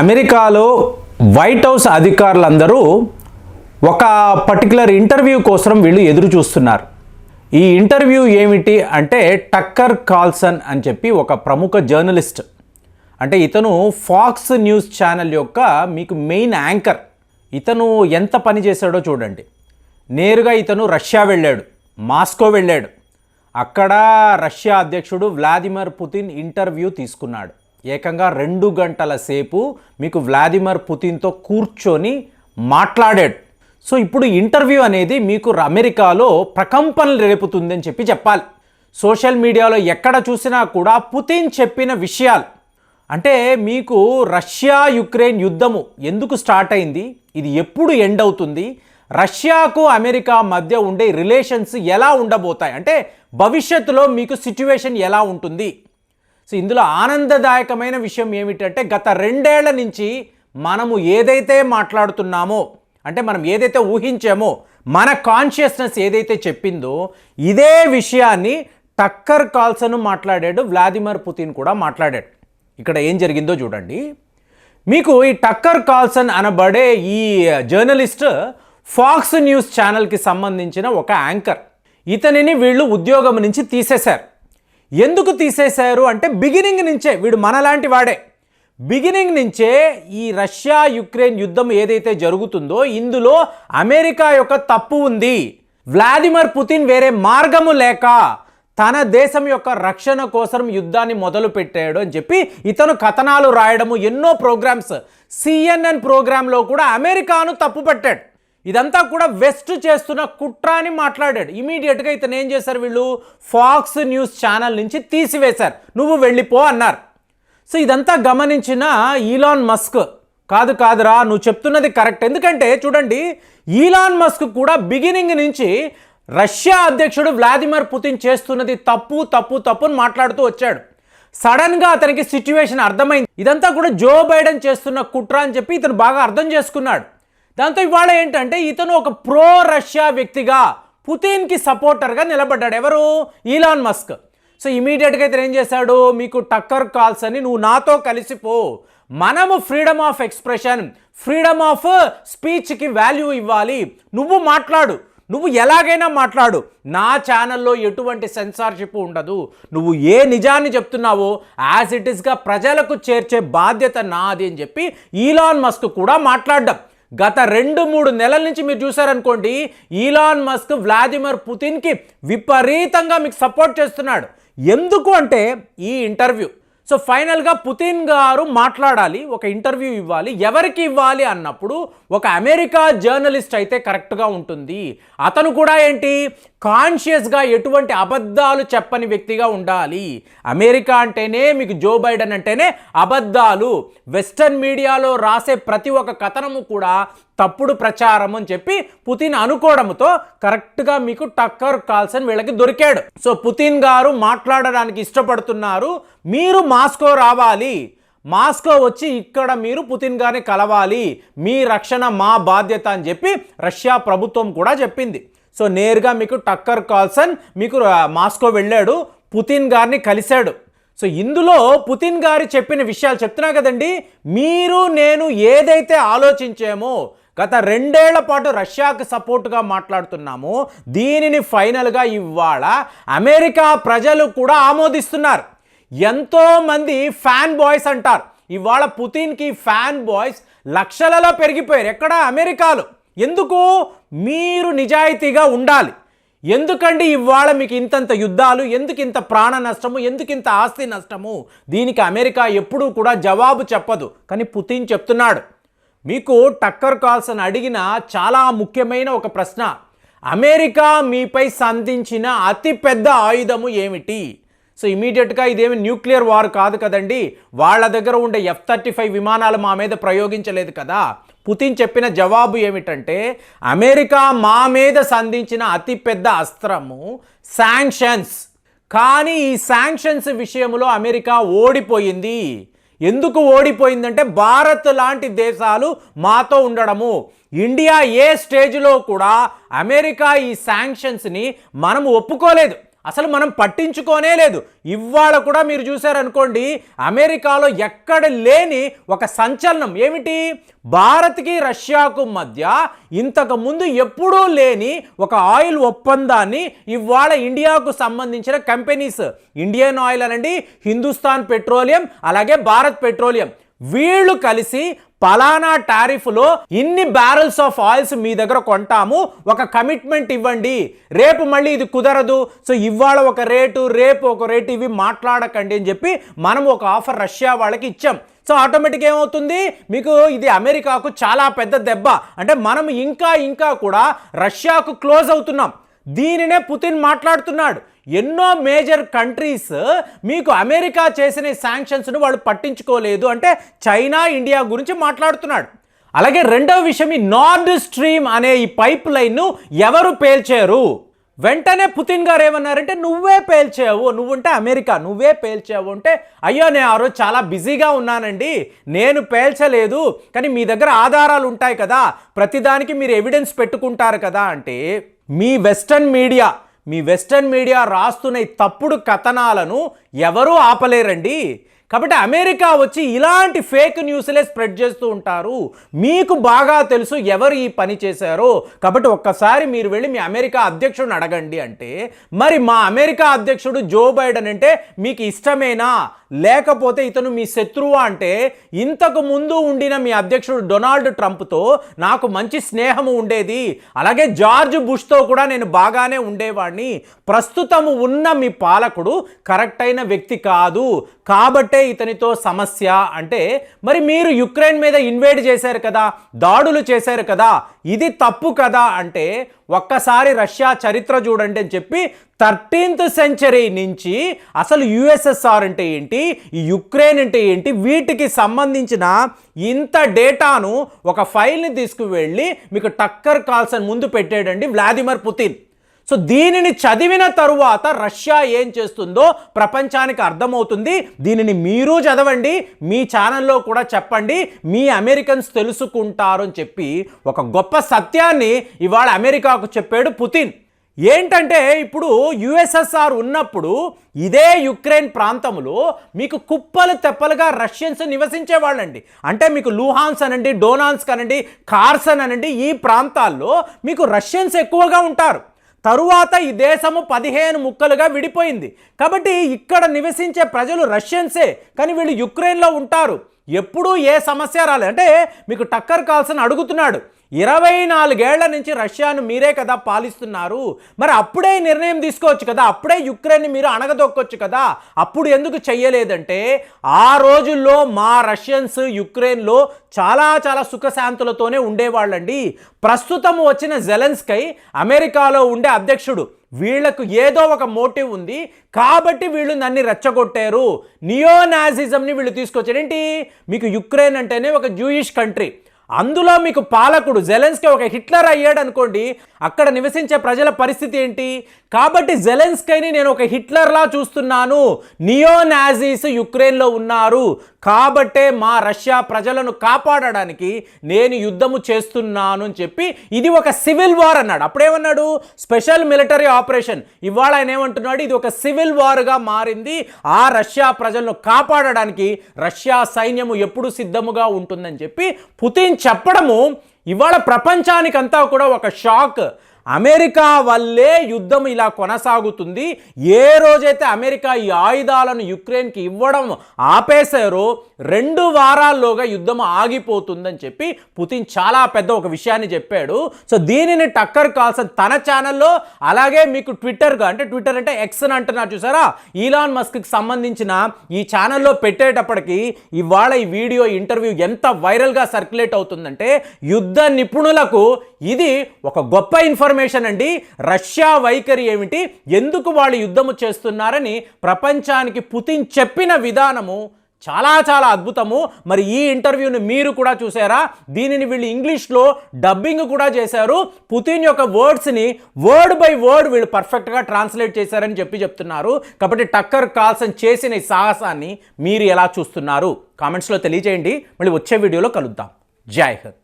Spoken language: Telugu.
అమెరికాలో వైట్ హౌస్ అధికారులందరూ ఒక పర్టికులర్ ఇంటర్వ్యూ కోసం వీళ్ళు ఎదురు చూస్తున్నారు. ఈ ఇంటర్వ్యూ ఏమిటి అంటే టక్కర్ కార్ల్సన్ అని చెప్పి ఒక ప్రముఖ జర్నలిస్ట్, అంటే ఇతను ఫాక్స్ న్యూస్ ఛానల్ యొక్క మీకు మెయిన్ యాంకర్. ఇతను ఎంత పని చేశాడో చూడండి. నేరుగా ఇతను రష్యా వెళ్ళాడు, మాస్కో వెళ్ళాడు. అక్కడ రష్యా అధ్యక్షుడు వ్లాదిమిర్ పుతిన్ ఇంటర్వ్యూ తీసుకున్నాడు. ఏకంగా 2 గంటల సేపు మీకు వ్లాదిమిర్ పుతిన్తో కూర్చొని మాట్లాడాడు. సో ఇప్పుడు ఇంటర్వ్యూ అనేది మీకు అమెరికాలో ప్రకంపనలు రేపుతుందని చెప్పాలి. సోషల్ మీడియాలో ఎక్కడ చూసినా కూడా పుతిన్ చెప్పిన విషయాలు, అంటే మీకు రష్యా యుక్రెయిన్ యుద్ధము ఎందుకు స్టార్ట్ అయింది, ఇది ఎప్పుడు ఎండ్ అవుతుంది, రష్యాకు అమెరికా మధ్య ఉండే రిలేషన్స్ ఎలా ఉండబోతాయి, అంటే భవిష్యత్తులో మీకు సిచ్యువేషన్ ఎలా ఉంటుంది. సో ఇందులో ఆనందదాయకమైన విషయం ఏమిటంటే గత 2 ఏళ్ల నుంచి మనము ఏదైతే మాట్లాడుతున్నామో, అంటే మనం ఏదైతే ఊహించామో, మన కాన్షియస్నెస్ ఏదైతే చెప్పిందో ఇదే విషయాన్ని టక్కర్ కార్ల్సన్ మాట్లాడాడు, వ్లాదిమిర్ పుతిన్ కూడా మాట్లాడాడు. ఇక్కడ ఏం జరిగిందో చూడండి. మీకు ఈ టక్కర్ కార్ల్సన్ అనబడే ఈ జర్నలిస్ట్ ఫాక్స్ న్యూస్ ఛానల్కి సంబంధించిన ఒక యాంకర్. ఇతనిని వీళ్ళు ఉద్యోగం నుంచి తీసేశారు. ఎందుకు తీసేశారు అంటే బిగినింగ్ నుంచే వీడు మనలాంటి వాడే. బిగినింగ్ నుంచే ఈ రష్యా యుక్రెయిన్ యుద్ధం ఏదైతే జరుగుతుందో ఇందులో అమెరికా యొక్క తప్పు ఉంది. వ్లాదిమిర్ పుతిన్ వేరే మార్గము లేక తన దేశం యొక్క రక్షణ కోసం యుద్ధాన్ని మొదలు పెట్టాడు అని చెప్పి ఇతను కథనాలు రాయడము, ఎన్నో ప్రోగ్రామ్స్, CNN ప్రోగ్రాంలో కూడా అమెరికాను తప్పు పట్టాడు. ఇదంతా కూడా వెస్ట్ చేస్తున్న కుట్ర అని మాట్లాడాడు. ఇమీడియట్గా ఇతను ఏం చేశారు, వీళ్ళు ఫాక్స్ న్యూస్ ఛానల్ నుంచి తీసివేశారు, నువ్వు వెళ్ళిపో అన్నారు. సో ఇదంతా గమనించిన ఈలాన్ మస్క్, కాదురా నువ్వు చెప్తున్నది కరెక్ట్. ఎందుకంటే చూడండి, ఈలాన్ మస్క్ కూడా బిగినింగ్ నుంచి రష్యా అధ్యక్షుడు వ్లాదిమిర్ పుతిన్ చేస్తున్నది తప్పు అని మాట్లాడుతూ వచ్చాడు. సడన్గా అతనికి సిచ్యువేషన్ అర్థమైంది, ఇదంతా కూడా జో బైడెన్ చేస్తున్న కుట్ర అని చెప్పి ఇతను బాగా అర్థం చేసుకున్నాడు. దాంతో ఇవాళ ఏంటంటే ఇతను ఒక ప్రో రష్యా వ్యక్తిగా పుతిన్కి సపోర్టర్గా నిలబడ్డాడు. ఎవరు? Elon Musk. సో ఇమీడియట్గా ఇతను ఏం చేశాడు, మీకు టక్కర్ కార్ల్సన్ నువ్వు నాతో కలిసిపో, మనము freedom of expression, freedom of స్పీచ్కి వాల్యూ ఇవ్వాలి, నువ్వు మాట్లాడు, నువ్వు ఎలాగైనా మాట్లాడు, నా ఛానల్లో ఎటువంటి సెన్సార్షిప్ ఉండదు, నువ్వు ఏ నిజాన్ని చెప్తున్నావో యాజ్ ఇట్ ఈస్గా ప్రజలకు చేర్చే బాధ్యత నాది అని చెప్పి ఈలాన్ మస్క్ కూడా మాట్లాడ్డాం. గత 2-3 నెలల నుంచి మీరు చూసారనుకోండి, ఈలాన్ మస్క్ వ్లాదిమిర్ పుతిన్కి విపరీతంగా మీకు సపోర్ట్ చేస్తున్నాడు. ఎందుకు అంటే ఈ ఇంటర్వ్యూ. సో ఫైనల్గా పుతిన్ గారు మాట్లాడాలి, ఒక ఇంటర్వ్యూ ఇవ్వాలి. ఎవరికి ఇవ్వాలి అన్నప్పుడు ఒక అమెరికా జర్నలిస్ట్ అయితే కరెక్ట్గా ఉంటుంది. అతను కూడా ఏంటి, కాన్షియస్గా ఎటువంటి అబద్ధాలు చెప్పని వ్యక్తిగా ఉండాలి. అమెరికా అంటేనే మీకు జో బైడెన్ అంటేనే అబద్ధాలు, వెస్టర్న్ మీడియాలో రాసే ప్రతి ఒక్క కథనము కూడా తప్పుడు ప్రచారం అని చెప్పి పుతిన్ అనుకోవడంతో కరెక్ట్గా మీకు టక్కర్ కార్ల్సన్ వీళ్ళకి దొరికాడు. సో పుతిన్ గారు మాట్లాడడానికి ఇష్టపడుతున్నారు, మీరు మాస్కో రావాలి, మాస్కో వచ్చి ఇక్కడ మీరు పుతిన్ గారిని కలవాలి, మీ రక్షణ మా బాధ్యత అని చెప్పి రష్యా ప్రభుత్వం కూడా చెప్పింది. సో నేరుగా మీకు టక్కర్ కార్ల్సన్ మీకు మాస్కో వెళ్ళాడు, పుతిన్ గారిని కలిశాడు. సో ఇందులో పుతిన్ గారు చెప్పిన విషయాలు చెప్తున్నా కదండి, మీరు నేను ఏదైతే ఆలోచించామో, గత 2 ఏళ్ల పాటు రష్యాకు సపోర్ట్గా మాట్లాడుతున్నామో దీనిని ఫైనల్గా ఇవాళ అమెరికా ప్రజలు కూడా ఆమోదిస్తున్నారు. ఎంతోమంది ఫ్యాన్ బాయ్స్ అంటారు, ఇవాళ పుతిన్కి ఫ్యాన్ బాయ్స్ లక్షలలో పెరిగిపోయారు. ఎక్కడ? అమెరికాలో. ఎందుకు? మీరు నిజాయితీగా ఉండాలి. ఎందుకండి ఇవాళ మీకు ఇంతంత యుద్ధాలు, ఎందుకు ఇంత ప్రాణ నష్టము, ఎందుకు ఇంత ఆస్తి నష్టము, దీనికి అమెరికా ఎప్పుడూ కూడా జవాబు చెప్పదు. కానీ పుతిన్ చెప్తున్నాడు. మీకు టక్కర్ కార్ల్సన్ అడిగిన చాలా ముఖ్యమైన ఒక ప్రశ్న, అమెరికా మీపై సంధించిన అతిపెద్ద ఆయుధము ఏమిటి? సో ఇమీడియట్గా ఇదేమి న్యూక్లియర్ వార్ కాదు కదండి, వాళ్ళ దగ్గర ఉండే F-35 విమానాలు మా మీద ప్రయోగించలేదు కదా. పుతిన్ చెప్పిన జవాబు ఏమిటంటే, అమెరికా మా మీద సంధించిన అతిపెద్ద అస్త్రము శాంక్షన్స్. కానీ ఈ శాంక్షన్స్ విషయంలో అమెరికా ఓడిపోయింది. ఎందుకు ఓడిపోయిందంటే భారత్ లాంటి దేశాలు మాతో ఉండడము. ఇండియా ఏ స్టేజ్లో కూడా అమెరికా ఈ శాంక్షన్స్ని మనం ఒప్పుకోలేదు. అసలు మనం పట్టించుకోనే లేదు. ఇవాళ కూడా మీరు చూశారనుకోండి, అమెరికాలో ఎక్కడ లేని ఒక సంచలనం ఏమిటి, భారత్కి రష్యాకు మధ్య ఇంతకు ముందు ఎప్పుడూ లేని ఒక ఆయిల్ ఒప్పందాన్ని ఇవాళ ఇండియాకు సంబంధించిన కంపెనీస్, ఇండియన్ ఆయిల్ అనండి, హిందుస్థాన్ పెట్రోలియం, అలాగే భారత్ పెట్రోలియం, వీళ్ళు కలిసి పలానా టారిఫ్లో ఇన్ని బ్యారల్స్ ఆఫ్ ఆయిల్స్ మీ దగ్గర కొంటాము, ఒక కమిట్మెంట్ ఇవ్వండి, రేపు మళ్ళీ ఇది కుదరదు, సో ఇవాళ ఒక రేటు రేపు ఒక రేటు, ఇవి మాట్లాడకండి అని చెప్పి మనం ఒక ఆఫర్ రష్యా వాళ్ళకి ఇచ్చాం. సో ఆటోమేటిక్గా ఏమవుతుంది, మీకు ఇది అమెరికాకు చాలా పెద్ద దెబ్బ. అంటే మనం ఇంకా కూడా రష్యాకు క్లోజ్ అవుతున్నాం. దీనినే పుతిన్ మాట్లాడుతున్నాడు. ఎన్నో మేజర్ కంట్రీస్ మీకు అమెరికా చేసిన శాంక్షన్స్ను వాళ్ళు పట్టించుకోలేదు అంటే చైనా, ఇండియా గురించి మాట్లాడుతున్నాడు. అలాగే రెండవ విషయం, ఈ నార్డ్ స్ట్రీమ్ అనే ఈ పైప్ లైన్ను ఎవరు పేల్చారు? వెంటనే పుతిన్ గారు ఏమన్నారంటే, నువ్వే పేల్చావు, నువ్వుంటే అమెరికా, నువ్వే పేల్చావు అంటే, అయ్యో నేను ఆ రోజు చాలా బిజీగా ఉన్నానండి, నేను పేల్చలేదు, కానీ మీ దగ్గర ఆధారాలు ఉంటాయి కదా, ప్రతిదానికి మీరు ఎవిడెన్స్ పెట్టుకుంటారు కదా అంటే, మీ వెస్టర్న్ మీడియా రాస్తున్న తప్పుడు కథనాలను ఎవరూ ఆపలేరండి. కాబట్టి అమెరికా వచ్చి ఇలాంటి ఫేక్ న్యూస్లే స్ప్రెడ్ చేస్తూ ఉంటారు. మీకు బాగా తెలుసు ఎవరు ఈ పని చేశారో, కాబట్టి ఒక్కసారి మీరు వెళ్ళి మీ అమెరికా అధ్యక్షుడిని అడగండి అంటే, మరి మా అమెరికా అధ్యక్షుడు జో బైడెన్ అంటే మీకు ఇష్టమేనా, లేకపోతే ఇతను మీ శత్రువా అంటే, ఇంతకు ముందు ఉండిన మీ అధ్యక్షుడు డొనాల్డ్ ట్రంప్తో నాకు మంచి స్నేహము ఉండేది, అలాగే జార్జ్ బుష్తో కూడా నేను బాగానే ఉండేవాడిని, ప్రస్తుతము ఉన్న మీ పాలకుడు కరెక్ట్ అయిన వ్యక్తి కాదు, కాబట్టే ఇతనితో సమస్య అంటే, మరి మీరు యుక్రెయిన్ మీద ఇన్వేడ్ చేశారు కదా, దాడులు చేశారు కదా, ఇది తప్పు కదా అంటే, ఒక్కసారి రష్యా చరిత్ర చూడండి అని చెప్పి 13th సెంచరీ నుంచి అసలు యుఎస్ఎస్ఆర్ అంటే ఏంటి, యుక్రెయిన్ అంటే ఏంటి, వీటికి సంబంధించిన ఇంత డేటాను ఒక ఫైల్ని తీసుకువెళ్ళి మీకు టక్కర్ కార్ల్సన్ ముందు పెట్టాడండి వ్లాదిమిర్ పుతిన్. సో దీనిని చదివిన తరువాత రష్యా ఏం చేస్తుందో ప్రపంచానికి అర్థమవుతుంది. దీనిని మీరు చదవండి, మీ ఛానల్లో కూడా చెప్పండి, మీ అమెరికన్స్ తెలుసుకుంటారు అని చెప్పి ఒక గొప్ప సత్యాన్ని ఇవాళ అమెరికాకు చెప్పాడు పుతిన్. ఏంటంటే, ఇప్పుడు యుఎస్ఎస్ఆర్ ఉన్నప్పుడు ఇదే యుక్రెయిన్ ప్రాంతంలో మీకు కుప్పలు తెప్పలుగా రష్యన్స్ నివసించేవాళ్ళండి. అంటే మీకు లూహాన్స్ అనండి, డోనాన్స్క్ అనండి, కార్సన్ అనండి, ఈ ప్రాంతాల్లో మీకు రష్యన్స్ ఎక్కువగా ఉంటారు. తరువాత ఈ దేశము 15 ముక్కలుగా విడిపోయింది. కాబట్టి ఇక్కడ నివసించే ప్రజలు రష్యన్సే, కానీ వీళ్ళు యుక్రెయిన్లో ఉంటారు. ఎప్పుడూ ఏ సమస్య రాలేదు. అంటే మీకు టక్కర్ కార్ల్సన్ అడుగుతున్నాడు, 24 ఏళ్ల నుంచి రష్యాను మీరే కదా పాలిస్తున్నారు, మరి అప్పుడే నిర్ణయం తీసుకోవచ్చు కదా, అప్పుడే యుక్రెయిన్ని మీరు అణగదొక్కొచ్చు కదా, అప్పుడు ఎందుకు చెయ్యలేదంటే, ఆ రోజుల్లో మా రష్యన్స్ యుక్రెయిన్లో చాలా సుఖశాంతులతోనే ఉండేవాళ్ళండి. ప్రస్తుతం వచ్చిన జెలెన్స్కీ అమెరికాలో ఉండే అధ్యక్షుడు, వీళ్లకు ఏదో ఒక మోటివ్ ఉంది కాబట్టి వీళ్ళు నన్ను రెచ్చగొట్టారు, నియోనాజిజంని వీళ్ళు తీసుకొచ్చారు. ఏంటి, మీకు యుక్రెయిన్ అంటేనే ఒక జూయిష్ కంట్రీ, అందులో మీకు పాలకుడు జెలెన్స్కీ ఒక హిట్లర్ అయ్యాడు అనుకోండి, అక్కడ నివసించే ప్రజల పరిస్థితి ఏంటి? కాబట్టి జెలెన్స్కీని నేను ఒక హిట్లర్లా చూస్తున్నాను, నియోనాజీస్ యుక్రెయిన్లో ఉన్నారు, కాబట్టే మా రష్యా ప్రజలను కాపాడడానికి నేను యుద్ధము చేస్తున్నాను అని చెప్పి ఇది ఒక సివిల్ వార్ అన్నాడు. అప్పుడేమన్నాడు, స్పెషల్ మిలిటరీ ఆపరేషన్. ఇవాళ ఆయన ఏమంటున్నాడు, ఇది ఒక సివిల్ వార్గా మారింది, ఆ రష్యా ప్రజలను కాపాడడానికి రష్యా సైన్యము ఎప్పుడు సిద్ధముగా ఉంటుందని చెప్పి పుతిన్ చెప్పడము ఇవాళ ప్రపంచానికంతా కూడా ఒక షాక్. అమెరికా వల్లే యుద్ధం ఇలా కొనసాగుతుంది. ఏ రోజైతే అమెరికా ఈ ఆయుధాలను యుక్రెయిన్కి ఇవ్వడం ఆపేశారో 2 వారాల్లోగా యుద్ధం ఆగిపోతుందని చెప్పి పుతిన్ చాలా పెద్ద ఒక విషయాన్ని చెప్పాడు. సో దీనిని టక్కర్ కార్ల్సన్ తన ఛానల్లో, అలాగే మీకు ట్విట్టర్గా, అంటే ట్విట్టర్ అంటే ఎక్స్ అని అంటున్నారు చూసారా, ఈలాన్ మస్క్కి సంబంధించిన ఈ ఛానల్లో పెట్టేటప్పటికి ఇవాళ ఈ వీడియో ఇంటర్వ్యూ ఎంత వైరల్గా సర్క్యులేట్ అవుతుందంటే, యుద్ధ నిపుణులకు ఇది ఒక గొప్ప ఇన్ఫర్మేషన్ అండి. రష్యా వైఖరి ఏమిటి, ఎందుకు వాళ్ళు యుద్ధము చేస్తున్నారని ప్రపంచానికి పుతిన్ చెప్పిన విధానము చాలా అద్భుతము. మరి ఈ ఇంటర్వ్యూని మీరు కూడా చూసారా? దీనిని వీళ్ళు ఇంగ్లీష్లో డబ్బింగ్ కూడా చేశారు. పుతిన్ యొక్క వర్డ్స్ని వర్డ్ బై వర్డ్ వీళ్ళు పర్ఫెక్ట్గా ట్రాన్స్లేట్ చేశారని చెప్తున్నారు. కాబట్టి టక్కర్ కార్ల్సన్ చేసిన ఈ సాహసాన్ని మీరు ఎలా చూస్తున్నారు? కామెంట్స్లో తెలియజేయండి. మళ్ళీ వచ్చే వీడియోలో కలుద్దాం. జై హింద్.